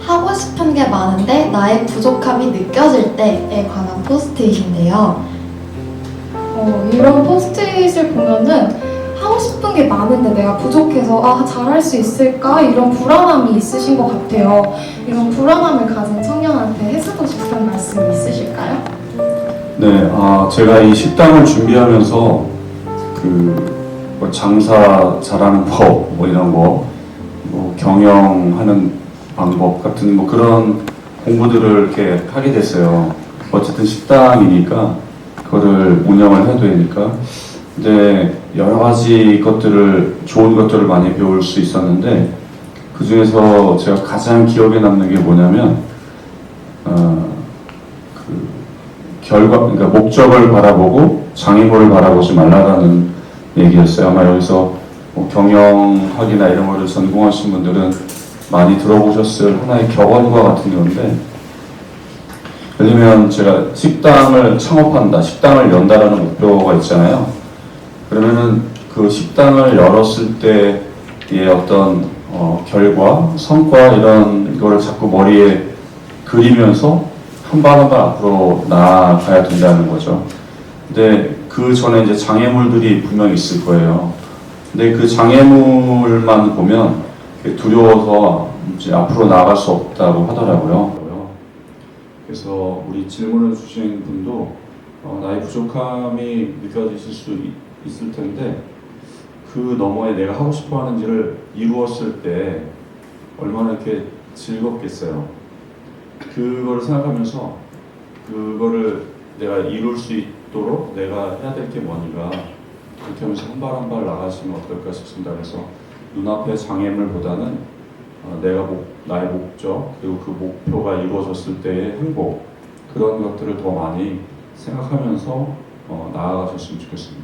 하고 싶은 게 많은데 나의 부족함이 느껴질 때에 관한 포스트잇인데요. 이런 포스트잇을 보면은 하고 싶은 게 많은데 내가 부족해서 잘할 수 있을까? 이런 불안함이 있으신 것 같아요. 이런 불안함을 가진 청년한테 해주고 싶은 말씀 있으실까요? 네, 제가 이 식당을 준비하면서 뭐 장사 잘하는 법, 뭐 이런 거, 뭐 경영하는 방법 같은 뭐 그런 공부들을 이렇게 하게 됐어요. 어쨌든 식당이니까 그거를 운영을 해야 되니까. 근데 여러 가지 것들을, 좋은 것들을 많이 배울 수 있었는데 그 중에서 제가 가장 기억에 남는 게 뭐냐면 그러니까 목적을 바라보고 장애물을 바라보지 말라라는 얘기였어요. 아마 여기서 뭐 경영학이나 이런 거를 전공하신 분들은 많이 들어보셨을 하나의 격언과 같은 건데, 예를 들면 제가 식당을 창업한다, 식당을 연다라는 목표가 있잖아요. 그러면은 그 식당을 열었을 때의 어떤 결과, 성과 이런 거를 자꾸 머리에 그리면서 한 발 한 발 앞으로 나아가야 된다는 거죠. 근데 그 전에 이제 장애물들이 분명히 있을 거예요. 근데 그 장애물만 보면 두려워서 이제 앞으로 나아갈 수 없다고 하더라고요. 그래서 우리 질문을 주신 분도 나의 부족함이 느껴지실 수 있을 텐데 그 너머에 내가 하고 싶어 하는지를 이루었을 때 얼마나 이렇게 즐겁겠어요. 그거를 생각하면서 그거를 내가 이룰 수 있도록 내가 해야 될 게 뭐니까 그렇게 하면서 한 발 한 발 나가시면 어떨까 싶습니다. 그래서 눈앞의 장애물보다는 나의 목적 그리고 그 목표가 이루어졌을 때의 행복, 그런 것들을 더 많이 생각하면서 나아가셨으면 좋겠습니다.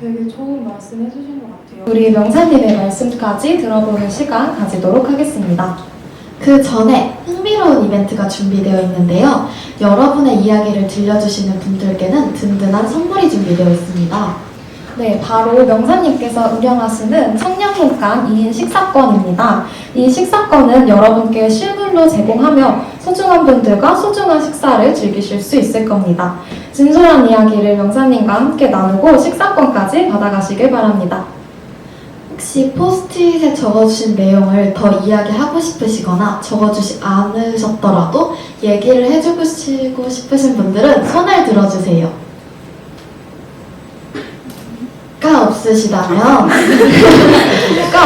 되게 좋은 말씀 해주신 것 같아요. 우리 명사님의 말씀까지 들어보는 시간 가지도록 하겠습니다. 그 전에 흥미로운 이벤트가 준비되어 있는데요. 여러분의 이야기를 들려주시는 분들께는 든든한 선물이 준비되어 있습니다. 네, 바로 명사님께서 운영하시는 청년문간 2인 식사권입니다. 이 식사권은 여러분께 실물로 제공하며 소중한 분들과 소중한 식사를 즐기실 수 있을 겁니다. 진솔한 이야기를 명사님과 함께 나누고 식사권까지 받아가시길 바랍니다. 혹시 포스트잇에 적어주신 내용을 더 이야기하고 싶으시거나 적어주지 않으셨더라도 얘기를 해주고 싶으신 분들은 손을 들어주세요. 가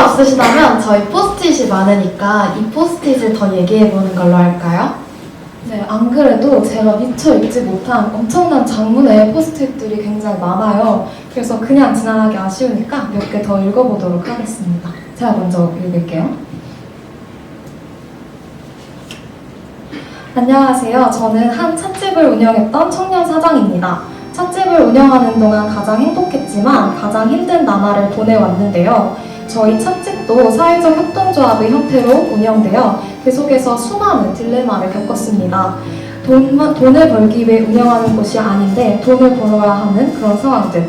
없으시다면 저희 포스트잇이 많으니까 이 포스트잇을 더 얘기해보는 걸로 할까요? 네, 안 그래도 제가 미처 읽지 못한 엄청난 장문의 포스트잇들이 굉장히 많아요. 그래서 그냥 지나가기 아쉬우니까 몇 개 더 읽어보도록 하겠습니다. 제가 먼저 읽을게요. 안녕하세요. 저는 한 찻집을 운영했던 청년 사장입니다. 찻집을 운영하는 동안 가장 행복했지만 가장 힘든 나날을 보내왔는데요. 저희 찻집도 사회적 협동조합의 형태로 운영되어 계속해서 수많은 딜레마를 겪었습니다. 돈을 벌기 위해 운영하는 곳이 아닌데 돈을 벌어야 하는 그런 상황들.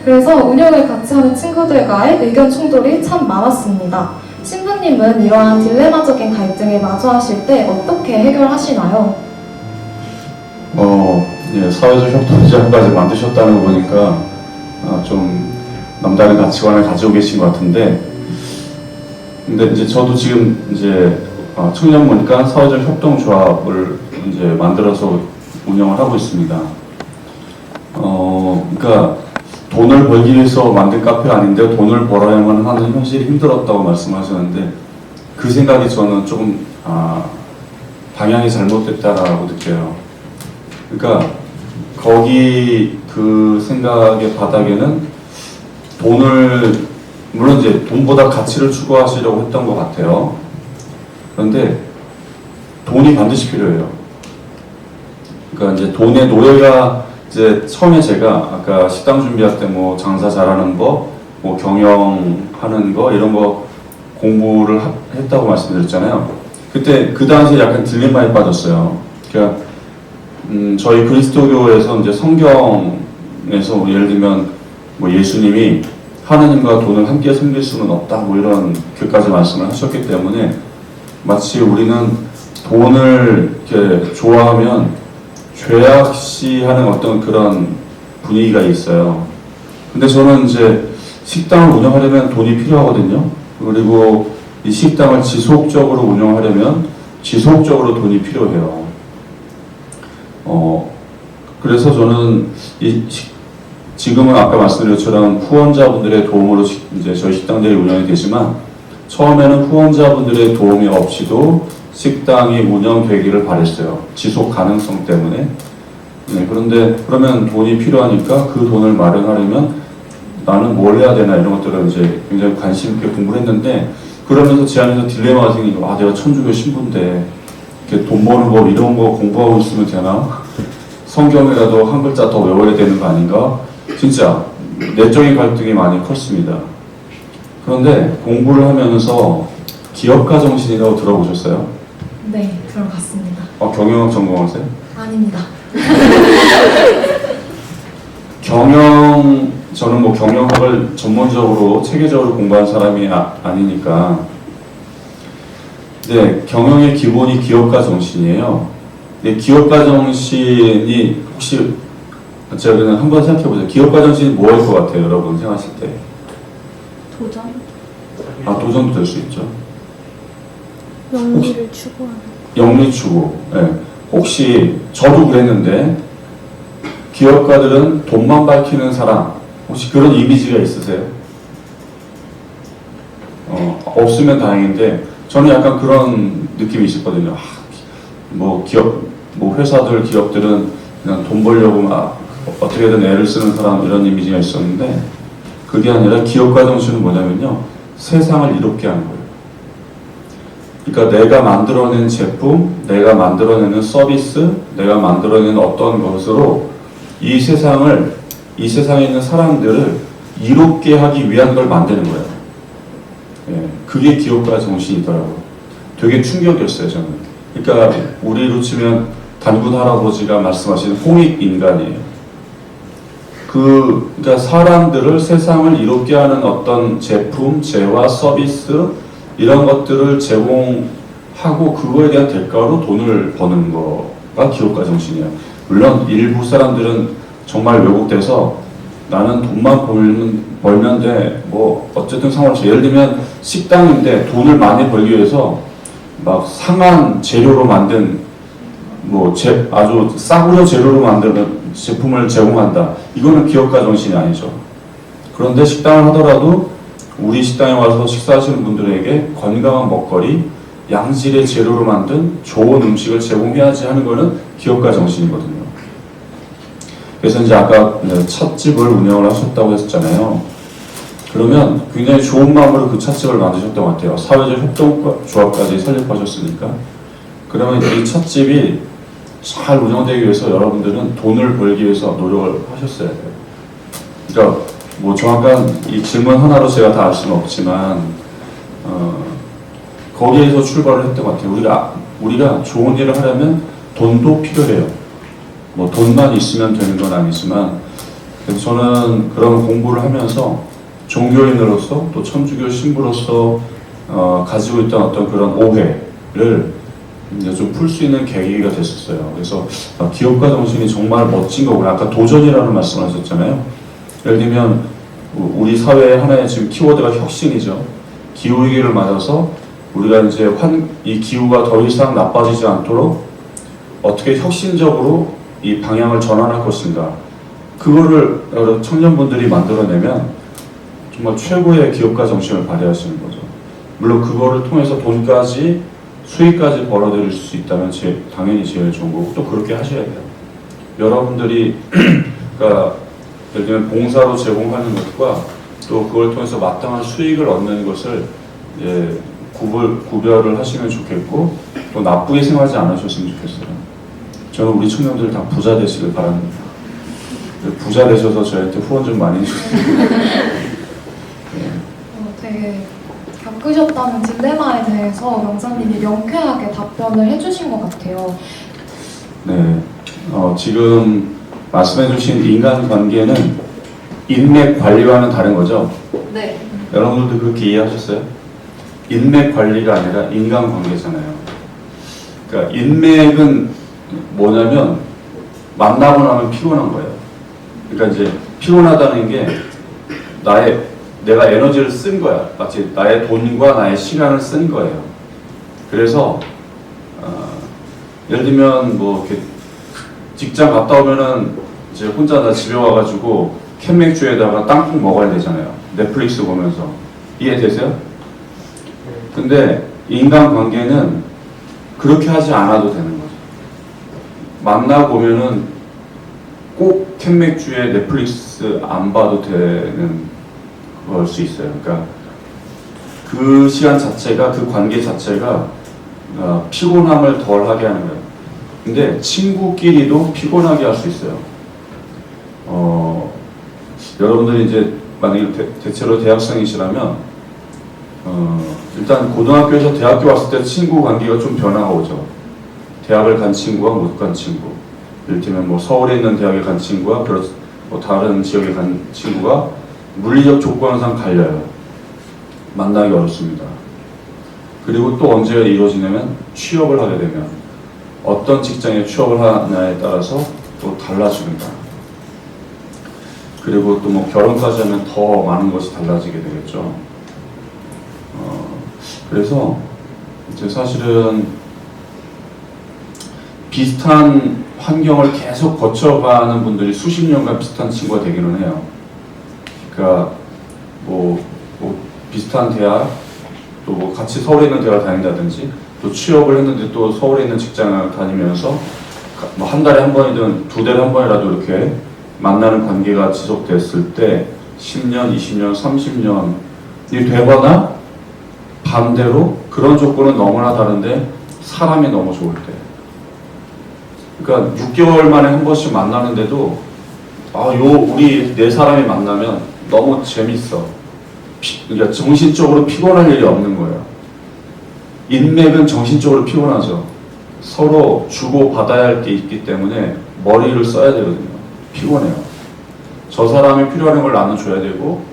그래서 운영을 같이 하는 친구들과의 의견 충돌이 참 많았습니다. 신부님은 이러한 딜레마적인 갈등에 마주하실 때 어떻게 해결하시나요? 예, 사회적 협동조합까지 만드셨다는 거 보니까 좀 남다른 가치관을 가지고 계신 것 같은데, 근데 이제 저도 지금 이제 청년문간 사회적 협동조합을 이제 만들어서 운영을 하고 있습니다. 그러니까 돈을 벌기 위해서 만든 카페가 아닌데 돈을 벌어야만 하는 현실이 힘들었다고 말씀하셨는데 그 생각이 저는 조금 방향이 잘못됐다라고 느껴요. 그러니까 거기 그 생각의 바닥에는 물론 이제 돈보다 가치를 추구하시려고 했던 것 같아요. 그런데 돈이 반드시 필요해요. 그러니까 이제 돈의 노예가 이제 처음에 제가 아까 식당 준비할 때 뭐 장사 잘하는 법, 뭐 경영하는 거 이런 거 공부를 했다고 말씀드렸잖아요. 그때 그 당시에 약간 딜레마에 빠졌어요. 그러니까 저희 그리스도교에서 이제 성경에서 예를 들면 뭐 예수님이 하나님과 돈을 함께 섬길 수는 없다 뭐 이런 그까지 말씀을 하셨기 때문에 마치 우리는 돈을 이렇게 좋아하면 죄악시하는 어떤 그런 분위기가 있어요. 근데 저는 이제 식당을 운영하려면 돈이 필요하거든요. 그리고 이 식당을 지속적으로 운영하려면 지속적으로 돈이 필요해요. 그래서 저는 지금은 아까 말씀드린 것처럼 후원자분들의 도움으로 이제 저희 식당들이 운영이 되지만 처음에는 후원자분들의 도움이 없이도 식당이 운영되기를 바랬어요. 지속 가능성 때문에. 네, 그런데 그러면 돈이 필요하니까 그 돈을 마련하려면 나는 뭘 해야 되나 이런 것들을 이제 굉장히 관심 있게 공부를 했는데 그러면서 제 안에서 딜레마가 생기고 내가 천주교 신부인데 이렇게 돈 버는 법 이런 거 공부하고 있으면 되나? 성경이라도 한 글자 더 외워야 되는 거 아닌가? 진짜 내적인 갈등이 많이 컸습니다. 그런데 공부를 하면서 기업가 정신이라고 들어보셨어요? 네, 들어봤습니다. 경영학 전공하세요? 아닙니다. 저는 뭐 경영학을 전문적으로 체계적으로 공부한 사람이 아니니까. 네, 경영의 기본이 기업가 정신이에요. 근데 기업가 정신이 혹시 제가 그냥 한번 생각해보세요. 기업가 정신이 뭐일 것 같아요, 여러분 생각하실 때? 도전? 도전도 될 수 있죠. 영리를 추구하는. 영리 추구. 네. 혹시 저도 그랬는데 기업가들은 돈만 밝히는 사람 혹시 그런 이미지가 있으세요? 없으면 다행인데 저는 약간 그런 느낌이 있었거든요. 회사들 기업들은 그냥 돈 벌려고 막 어떻게든 애를 쓰는 사람 이런 이미지가 있었는데 그게 아니라 기업가 정신은 뭐냐면요, 세상을 이롭게 하는 거예요. 그러니까 내가 만들어낸 제품, 내가 만들어내는 서비스, 내가 만들어내는 어떤 것으로 이 세상에 있는 사람들을 이롭게 하기 위한 걸 만드는 거예요. 예, 그게 기업가 정신이더라고요. 되게 충격이었어요, 저는. 그러니까 우리로 치면 단군 할아버지가 말씀하시는 홍익인간이에요. 그러니까 사람들을 세상을 이롭게 하는 어떤 제품, 재화, 서비스 이런 것들을 제공하고 그거에 대한 대가로 돈을 버는 거가 기업가 정신이에요. 물론 일부 사람들은 정말 왜곡돼서 나는 돈만 벌면 돼. 뭐 어쨌든 상관없이 예를 들면 식당인데 돈을 많이 벌기 위해서 막 상한 재료로 만든 아주 싸구려 재료로 만드는 제품을 제공한다. 이거는 기업가 정신이 아니죠. 그런데 식당을 하더라도 우리 식당에 와서 식사하시는 분들에게 건강한 먹거리, 양질의 재료로 만든 좋은 음식을 제공해야지 하는 거는 기업가 정신이거든요. 그래서 이제 아까 찻집을 운영을 하셨다고 했잖아요. 그러면 굉장히 좋은 마음으로 그 찻집을 만드셨던 것 같아요. 사회적 협동조합까지 설립하셨으니까. 그러면 이 찻집이 잘 운영되기 위해서 여러분들은 돈을 벌기 위해서 노력을 하셨어야 돼요. 그러니까 정확한 이 질문 하나로 제가 다 알 수는 없지만 거기에서 출발을 했던 것 같아요. 우리가 좋은 일을 하려면 돈도 필요해요. 돈만 있으면 되는 건 아니지만 그래서 저는 그런 공부를 하면서 종교인으로서 또 천주교 신부로서 가지고 있던 어떤 그런 오해를 좀 풀 수 있는 계기가 됐었어요. 그래서 기업가 정신이 정말 멋진 거구나. 아까 도전이라는 말씀을 하셨잖아요. 예를 들면 우리 사회의 하나의 지금 키워드가 혁신이죠. 기후위기를 맞아서 우리가 이제 이 기후가 더 이상 나빠지지 않도록 어떻게 혁신적으로 이 방향을 전환할 것인가. 그거를 여러 청년분들이 만들어내면 정말 최고의 기업가 정신을 발휘하시는 거죠. 물론 그거를 통해서 돈까지 수익까지 벌어들일 수 있다면 당연히 제일 좋은 거고 또 그렇게 하셔야 돼요. 여러분들이 그러니까 예를 들면 봉사로 제공하는 것과 또 그걸 통해서 마땅한 수익을 얻는 것을 구별을 하시면 좋겠고 또 나쁘게 생각하지 않으셨으면 좋겠어요. 저는 우리 청년들 다 부자 되시길 바랍니다. 부자 되셔서 저희한테 후원 좀 많이 해주세요. 되게 겪으셨다는 딜레마에 대해서 명사님이 명쾌하게 답변을 해주신 것 같아요. 네, 지금 말씀해주신 인간관계는 인맥 관리와는 다른 거죠? 네. 여러분들도 그렇게 이해하셨어요? 인맥 관리가 아니라 인간관계잖아요. 그러니까 인맥은 뭐냐면 만나고 나면 피곤한 거예요. 그러니까 이제 피곤하다는 게 내가 에너지를 쓴 거야. 마치 나의 돈과 나의 시간을 쓴 거예요. 그래서 예를 들면 뭐 이렇게 직장 갔다 오면은 이제 혼자 나 집에 와가지고 캔맥주에다가 땅콩 먹어야 되잖아요. 넷플릭스 보면서. 이해되세요? 근데 인간관계는 그렇게 하지 않아도 되는 거죠. 만나보면은 꼭 캔맥주에 넷플릭스 안 봐도 되는 걸 수 있어요. 그러니까 그 시간 자체가, 그 관계 자체가 피곤함을 덜 하게 하는 거예요. 근데 친구끼리도 피곤하게 할 수 있어요. 여러분들이 이제 만약에 대체로 대학생이시라면 일단 고등학교에서 대학교 왔을 때 친구 관계가 좀 변화가 오죠. 대학을 간 친구와 못 간 친구. 예를 들면 뭐 서울에 있는 대학에 간 친구와 뭐 다른 지역에 간 친구가 물리적 조건상 갈려요. 만나기 어렵습니다. 그리고 또 언제 이루어지냐면 취업을 하게 되면 어떤 직장에 취업을 하냐에 따라서 또 달라집니다. 그리고 또 뭐 결혼까지 하면 더 많은 것이 달라지게 되겠죠. 그래서 이제 사실은 비슷한 환경을 계속 거쳐가는 분들이 수십 년간 비슷한 친구가 되기는 해요. 그러니까 뭐 비슷한 대학, 또 뭐 같이 서울에 있는 대학을 다닌다든지, 또 취업을 했는데 또 서울에 있는 직장을 다니면서 뭐 한 달에 한 번이든 두 달에 한 번이라도 이렇게 만나는 관계가 지속됐을 때 10년, 20년, 30년이 되거나 반대로 그런 조건은 너무나 다른데 사람이 너무 좋을 때, 그러니까 6개월 만에 한 번씩 만나는데도 우리 네 사람이 만나면 너무 재밌어. 그러니까 정신적으로 피곤할 일이 없는 거예요. 인맥은 정신적으로 피곤하죠. 서로 주고 받아야 할 게 있기 때문에 머리를 써야 되거든요. 피곤해요. 저 사람이 필요한 걸 나는 줘야 되고,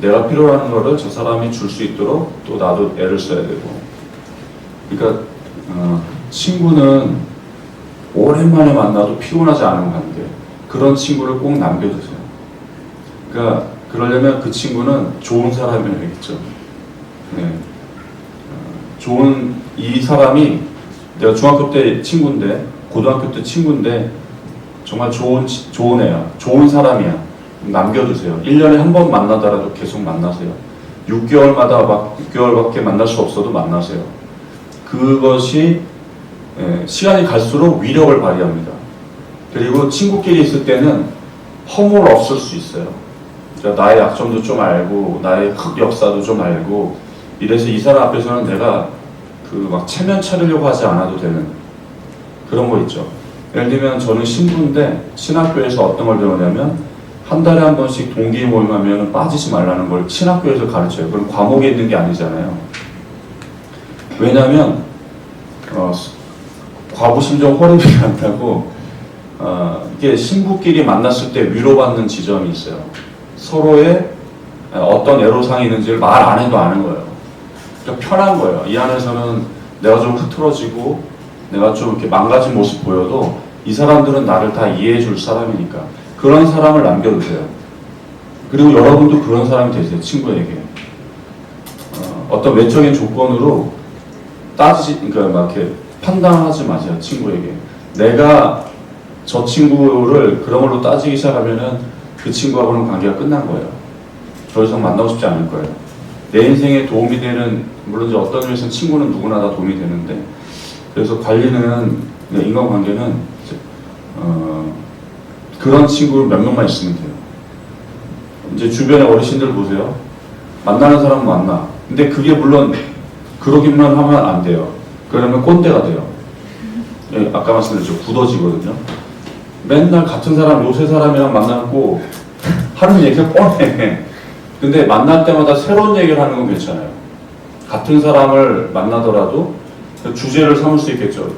내가 필요한 거를 저 사람이 줄 수 있도록 또 나도 애를 써야 되고. 그러니까 친구는 오랜만에 만나도 피곤하지 않은 관계, 그런 친구를 꼭 남겨두세요. 그러니까 그러려면 그 친구는 좋은 사람이어야겠죠. 네. 이 사람이 내가 중학교 때 친구인데, 고등학교 때 친구인데 정말 좋은 애야, 좋은 사람이야. 남겨두세요. 1년에 한 번 만나더라도 계속 만나세요. 6개월밖에 만날 수 없어도 만나세요. 그것이 시간이 갈수록 위력을 발휘합니다. 그리고 친구끼리 있을 때는 허물 없을 수 있어요. 그러니까 나의 약점도 좀 알고, 나의 흑역사도 좀 알고, 이래서 이 사람 앞에서는 내가 막 체면 차리려고 하지 않아도 되는 그런 거 있죠. 예를 들면 저는 신부인데 신학교에서 어떤 걸 배우냐면 한 달에 한 번씩 동기 모임하면 빠지지 말라는 걸 신학교에서 가르쳐요. 그럼 과목에 있는 게 아니잖아요. 왜냐하면 과부심정 호르몬이 난다고 이게 신부끼리 만났을 때 위로받는 지점이 있어요. 서로의 어떤 애로사항이 있는지를 말 안 해도 아는 거예요. 그러니까 편한 거예요. 이 안에서는 내가 좀 흐트러지고 내가 좀 이렇게 망가진 모습 보여도 이 사람들은 나를 다 이해해 줄 사람이니까 그런 사람을 남겨두세요. 그리고 여러분도 그런 사람이 되세요. 친구에게 어떤 외적인 조건으로 그러니까 막 이렇게 판단하지 마세요. 친구에게. 내가 저 친구를 그런 걸로 따지기 시작하면은 그 친구하고는 관계가 끝난 거예요. 더 이상 만나고 싶지 않을 거예요. 내 인생에 도움이 되는, 물론 이제 어떤 점에서는 친구는 누구나 다 도움이 되는데, 그래서 관리는, 인간관계는 그런 친구 몇 명만 있으면 돼요. 이제 주변의 어르신들 보세요. 만나는 사람은 만나. 근데 그게 물론 그러기만 하면 안 돼요. 그러면 꼰대가 돼요. 예, 아까 말씀드렸죠. 굳어지거든요. 맨날 같은 사람, 요새 사람이랑 만나고 하는 얘기가 뻔해. 근데 만날 때마다 새로운 얘기를 하는 건 괜찮아요. 같은 사람을 만나더라도 주제를 삼을 수 있겠죠.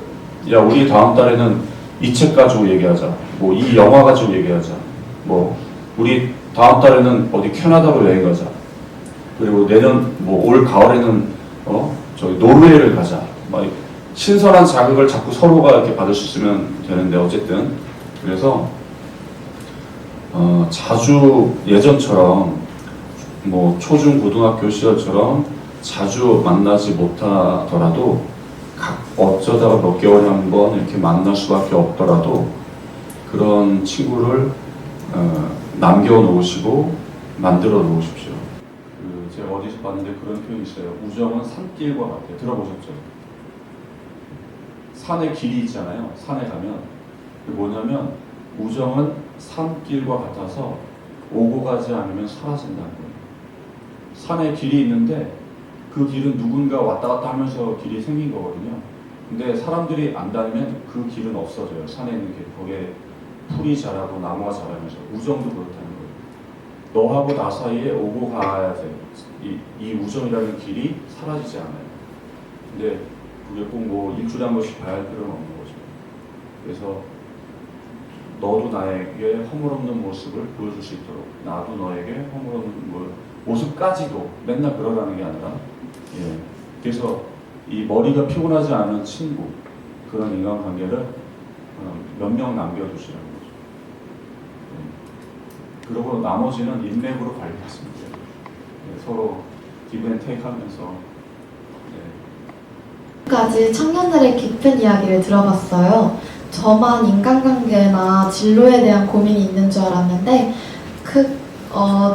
야, 우리 다음 달에는 이 책 가지고 얘기하자. 뭐 이 영화 가지고 얘기하자. 뭐 우리 다음 달에는 어디 캐나다로 여행 가자. 그리고 내년 뭐 올 가을에는 저기 노르웨이를 가자. 막 신선한 자극을 자꾸 서로가 이렇게 받을 수 있으면 되는데 어쨌든 그래서 자주 예전처럼 뭐 초중 고등학교 시절처럼 자주 만나지 못하더라도 어쩌다가 몇 개월에 한 번 이렇게 만날 수밖에 없더라도 그런 친구를 남겨놓으시고 만들어 놓으십시오. 제가 어디서 봤는데 그런 표현이 있어요. 우정은 산길과 같아요. 들어보셨죠? 산의 길이 있잖아요. 산에 가면 그게 뭐냐면 우정은 산길과 같아서 오고 가지 않으면 사라진다는 거예요. 산에 길이 있는데 그 길은 누군가 왔다 갔다 하면서 길이 생긴 거거든요. 근데 사람들이 안 다니면 그 길은 없어져요. 산에 있는 길. 거기에 풀이 자라고 나무가 자라면서 우정도 그렇다는 거예요. 너하고 나 사이에 오고 가야 돼. 이 우정이라는 길이 사라지지 않아요. 근데 그게 꼭 뭐 일주일에 한 번씩 봐야 할 필요는 없는 거죠. 그래서 너도 나에게 허물없는 모습을 보여줄 수 있도록 나도 너에게 허물없는 모습까지도 맨날 그러라는 게 아니라 그래서 이 머리가 피곤하지 않은 친구 그런 인간관계를 몇 명 남겨두시라는 거죠. 그리고 나머지는 인맥으로 관리하시면 돼요. 서로 기브앤테이크 하면서 지금까지 청년들의 깊은 이야기를 들어봤어요. 저만 인간관계나 진로에 대한 고민이 있는 줄 알았는데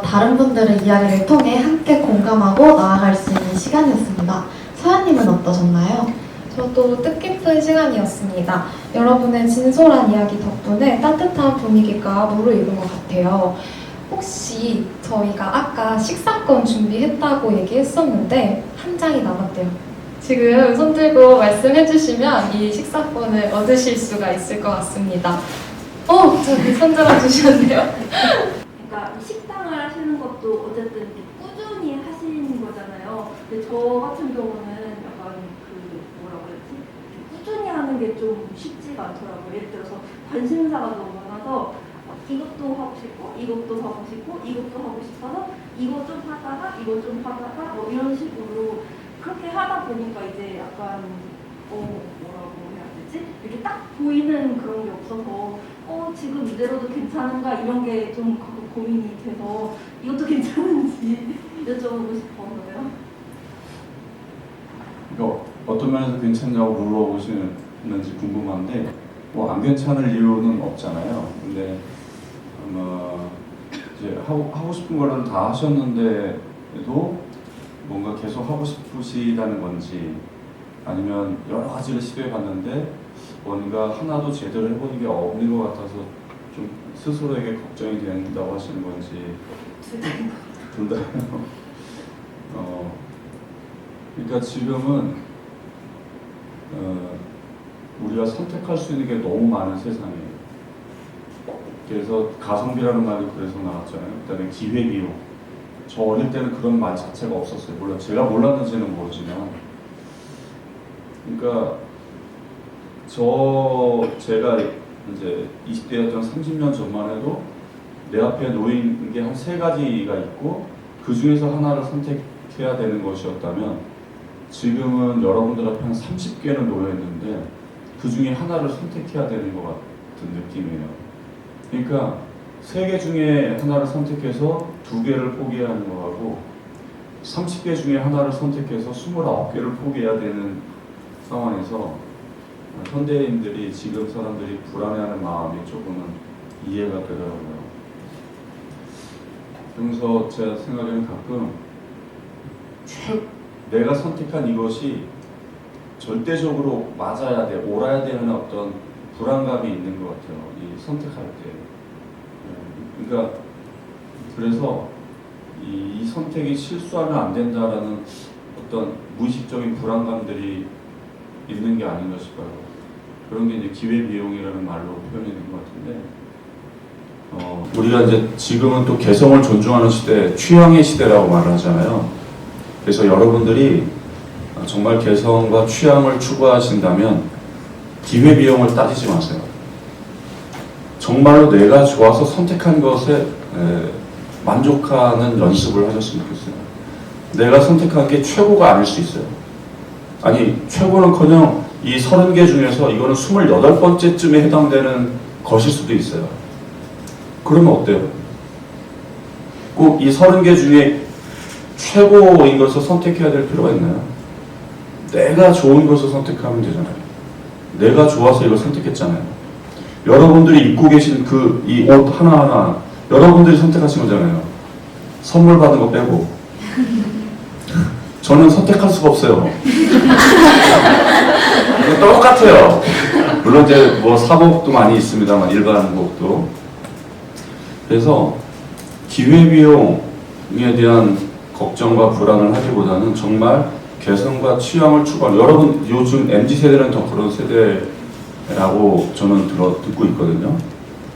다른 분들의 이야기를 통해 함께 공감하고 나아갈 수 있는 시간이었습니다. 서연님은 어떠셨나요? 저도 뜻깊은 시간이었습니다. 여러분의 진솔한 이야기 덕분에 따뜻한 분위기가 무르익은 것 같아요. 혹시 저희가 아까 식사권 준비했다고 얘기했었는데 한 장이 남았대요. 지금 손 들고 말씀해주시면 이 식사권을 얻으실 수가 있을 것 같습니다. 저기 손 들어주셨네요. 그러니까 이 식당을 하시는 것도 어쨌든 꾸준히 하시는 거잖아요. 근데 저 같은 경우는 약간 뭐라고 해야 되지? 꾸준히 하는 게 좀 쉽지가 않더라고요. 예를 들어서 관심사가 너무 많아서 이것도 하고 싶고 이것도 하고 싶고 이것도 하고 싶어서 이거 좀 하다가 이거 좀 하다가 뭐 이런 식으로 그렇게 하다 보니까 이제 약간 뭐라고 해야 되지? 이렇게 딱 보이는 그런 게 없어서 지금 이대로도 괜찮은가 이런 게 좀 고민이 돼서 이것도 괜찮은지 여쭤보고 싶어서요. 그러니까 어떤 면에서 괜찮냐고 물어보시는지 궁금한데 안 괜찮을 이유는 없잖아요. 근데 이제 하고 싶은 거를 다 하셨는데도 뭔가 계속 하고 싶으시다는 건지 아니면 여러 가지를 시도해 봤는데 뭔가 하나도 제대로 해보는 게 없는 것 같아서 좀 스스로에게 걱정이 된다고 하시는 건지 둘 다요. 그러니까 지금은 우리가 선택할 수 있는 게 너무 많은 세상이에요. 그래서 가성비라는 말이 그래서 나왔잖아요. 그다음에 기회비용. 저 어릴 때는 그런 말 자체가 없었어요. 물론 제가 몰랐는지는 모르지만, 그러니까 제가 이제 20대였던 30년 전만 해도 내 앞에 놓인 게 한 3가지가 있고 그 중에서 하나를 선택해야 되는 것이었다면 지금은 여러분들 앞에 한 30개는 놓여 있는데 그 중에 하나를 선택해야 되는 것 같은 느낌이에요. 그러니까 3개 중에 하나를 선택해서 2개를 포기해야 하는 거하고 30개 중에 하나를 선택해서 29개를 포기해야 되는 상황에서 현대인들이 지금 사람들이 불안해하는 마음이 조금은 이해가 되더라고요. 그러면서 제가 생각에는 가끔 내가 선택한 이것이 절대적으로 맞아야 돼, 옳아야 되는 어떤 불안감이 있는 것 같아요. 이 선택할 때. 그러니까 그래서 이 선택이 실수하면 안 된다라는 어떤 무의식적인 불안감들이 있는 게 아닌가 싶어요. 그런 게 이제 기회비용이라는 말로 표현이 된 것 같은데, 우리가 이제 지금은 또 개성을 존중하는 시대, 취향의 시대라고 말을 하잖아요. 그래서 여러분들이 정말 개성과 취향을 추구하신다면 기회비용을 따지지 마세요. 정말로 내가 좋아서 선택한 것에 만족하는 연습을 하셨으면 좋겠어요. 내가 선택한 게 최고가 아닐 수 있어요. 아니 최고는커녕 이 30개 중에서 이거는 28번째쯤에 해당되는 것일 수도 있어요. 그러면 어때요? 꼭 이 30개 중에 최고인 것을 선택해야 될 필요가 있나요? 내가 좋은 것을 선택하면 되잖아요. 내가 좋아서 이걸 선택했잖아요. 여러분들이 입고 계신 그 이 옷 하나하나 여러분들이 선택하신 거잖아요. 선물 받은 거 빼고. 저는 선택할 수가 없어요. 이거 똑같아요. 물론 이제 뭐 사복도 많이 있습니다만 일반복도. 그래서 기회비용에 대한 걱정과 불안을 하기보다는 정말 개성과 취향을 추구하는, 여러분 요즘 MZ세대는 더 그런 세대라고 저는 듣고 있거든요.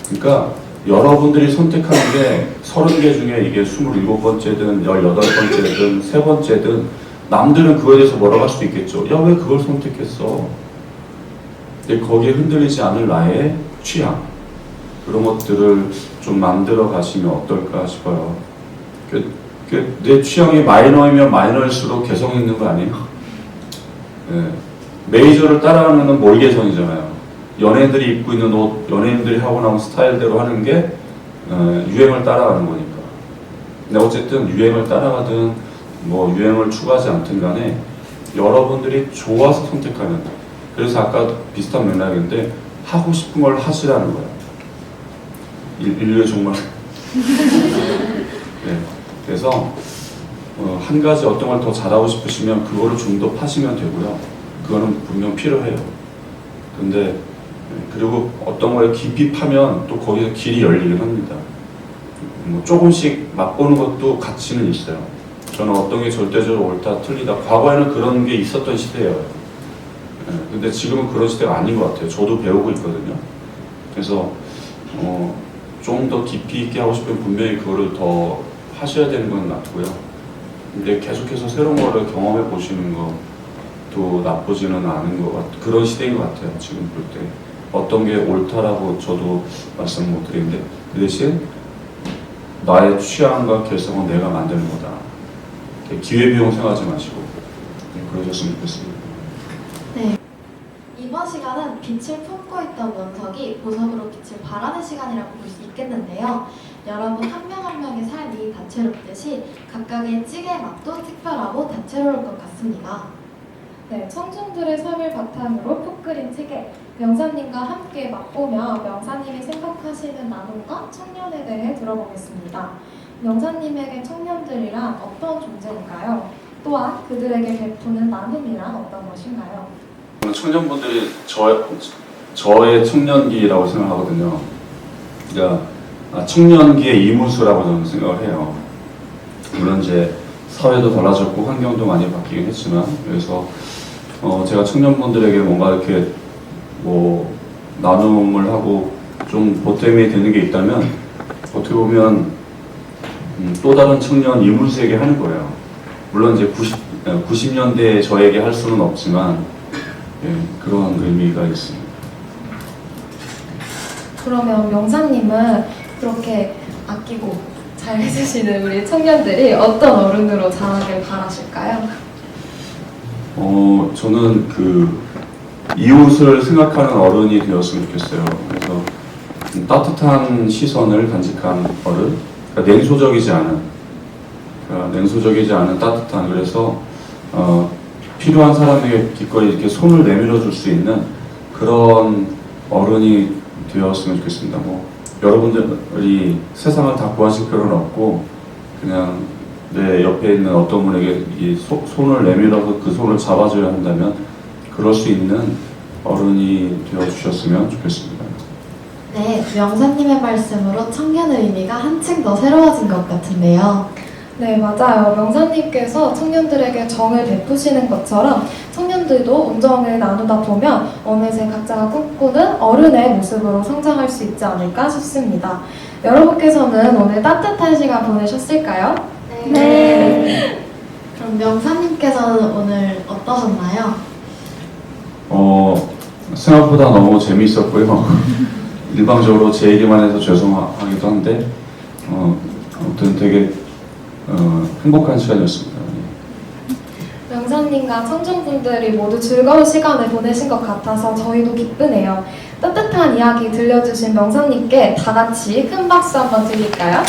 그러니까 여러분들이 선택하는 게 30개 중에 이게 27번째든 18번째든 3번째든 남들은 그거에 대해서 뭐라고 할 수도 있겠죠. 야, 왜 그걸 선택했어? 근데 거기에 흔들리지 않을 나의 취향, 그런 것들을 좀 만들어 가시면 어떨까 싶어요. 내 취향이 마이너이면 마이너일수록 개성 있는 거 아니에요? 네. 메이저를 따라하는 몰 개성이잖아요. 연예인들이 입고 있는 옷, 연예인들이 하고 나온 스타일대로 하는 게 유행을 따라가는 거니까. 근데 어쨌든 유행을 따라가든 뭐 유행을 추구하지 않든 간에 여러분들이 좋아서 선택하는, 그래서 아까 비슷한 맥락인데 하고 싶은 걸 하시라는 거예요. 인류의 종말. 네. 그래서 한 가지 어떤 걸 더 잘하고 싶으시면 그거를 좀 더 파시면 되고요. 그거는 분명 필요해요. 근데 그리고 어떤 걸 깊이 파면 또 거기서 길이 열리긴 합니다. 뭐 조금씩 맛보는 것도 가치는 있어요. 저는 어떤 게 절대적으로 옳다 틀리다, 과거에는 그런 게 있었던 시대예요. 근데 지금은 그런 시대가 아닌 것 같아요. 저도 배우고 있거든요. 그래서 좀 더 깊이 있게 하고 싶으면 분명히 그거를 더 하셔야 되는 건 맞고요. 근데 계속해서 새로운 거를 경험해 보시는 것도 나쁘지는 않은 것 같아요. 그런 시대인 것 같아요. 지금 볼 때. 어떤 게 옳다라고 저도 말씀 못 드리는데, 그 대신 나의 취향과 개성은 내가 만드는 거다. 기회비용 생각하지 마시고 그러셨으면 좋겠습니다. 네. 이번 시간은 빛을 품고 있던 원석이 보석으로 빛을 발하는 시간이라고 볼 수 있겠는데요. 여러분 한 명 한 명의 삶이 다채롭듯이 각각의 찌개 맛도 특별하고 다채로울 것 같습니다. 네, 청중들의 삶을 바탕으로 푹 끓인 찌개, 명사님과 함께 맛보며 명사님이 생각하시는 나눔과 청년에 대해 들어보겠습니다. 명사님에게 청년들이란 어떤 존재인가요? 또한 그들에게 베푸는 나눔이란 어떤 것인가요? 청년분들이 저의 청년기라고 생각하거든요. 그러니까 청년기의 이무수라고 저는 생각을 해요. 물론 이제 사회도 달라졌고 환경도 많이 바뀌긴 했지만, 그래서 제가 청년분들에게 뭔가 이렇게 뭐 나눔을 하고 좀 보탬이 되는 게 있다면 어떻게 보면 또 다른 청년 이무수에게 하는 거예요. 물론 이제 90년대에 저에게 할 수는 없지만 그런 의미가 있습니다. 그러면 명사님은 그렇게 아끼고 잘 해주시는 우리 청년들이 어떤 어른으로 자라길 바라실까요? 저는 그 이웃을 생각하는 어른이 되었으면 좋겠어요. 그래서 따뜻한 시선을 간직한 어른, 그러니까 냉소적이지 않은 따뜻한, 그래서 필요한 사람에게 기꺼이 이렇게 손을 내밀어 줄 수 있는 그런 어른이 되었으면 좋겠습니다. 뭐 여러분들이 세상을 다 구하실 필요는 없고 그냥 내 옆에 있는 어떤 분에게 이 손을 내밀어서 그 손을 잡아줘야 한다면 그럴 수 있는 어른이 되어주셨으면 좋겠습니다. 네, 명사님의 말씀으로 청년의 의미가 한층 더 새로워진 것 같은데요. 네, 맞아요. 명사님께서 청년들에게 정을 베푸시는 것처럼 청년들도 온정을 나누다 보면 어느새 각자가 꿈꾸는 어른의 모습으로 성장할 수 있지 않을까 싶습니다. 여러분께서는 오늘 따뜻한 시간 보내셨을까요? 네. 그럼 명사님께서는 오늘 어떠셨나요? 생각보다 너무 재미있었고요. 일방적으로 제 얘기만 해서 죄송하기도 한데 아무튼 되게 행복한 시간이었습니다. 명사 강사님과 청중분들이 모두 즐거운 시간을 보내신 것 같아서 저희도 기쁘네요. 따뜻한 이야기 들려주신 명사님께 다 같이 큰 박수 한번 드릴까요?